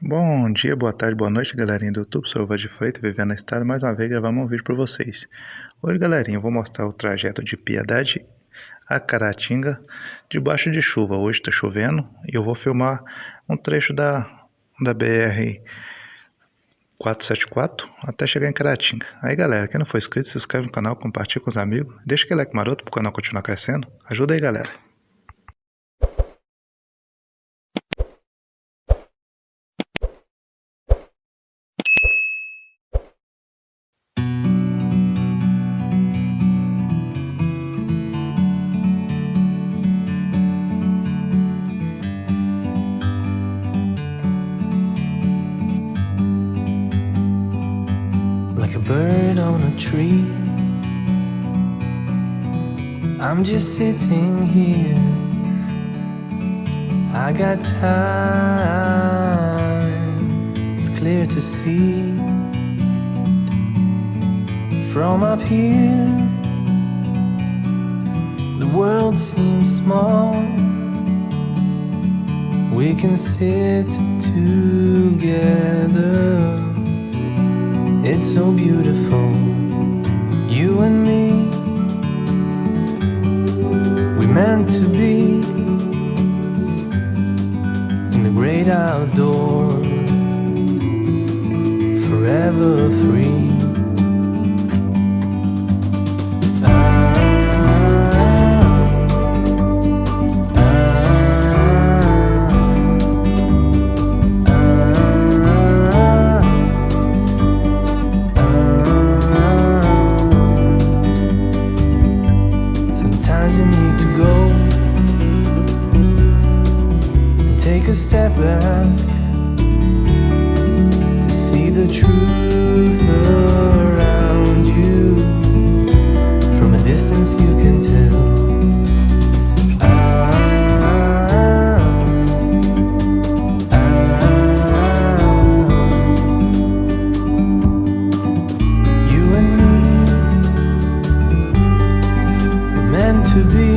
Bom dia, boa tarde, boa noite, galerinha do YouTube. Sou o Vaz de Freitas, vivendo na estrada, mais uma vez gravando um vídeo para vocês. Hoje, galerinha, eu vou mostrar o trajeto de Piedade a Caratinga debaixo de chuva. Hoje está chovendo e eu vou filmar um trecho da BR 474 até chegar em Caratinga. Aí, galera, quem não for inscrito, se inscreve no canal, compartilha com os amigos, deixa aquele like maroto para o canal continuar crescendo. Ajuda aí, galera. Like a bird on a tree, I'm just sitting here. I got time, it's clear to see. From up here, the world seems small. We can sit together. It's so beautiful, you and me. We meant to be in the great outdoors, forever free. Sometimes you need to go and take a step back to see the truth around you. From a distance you can tell. You and me were meant to be.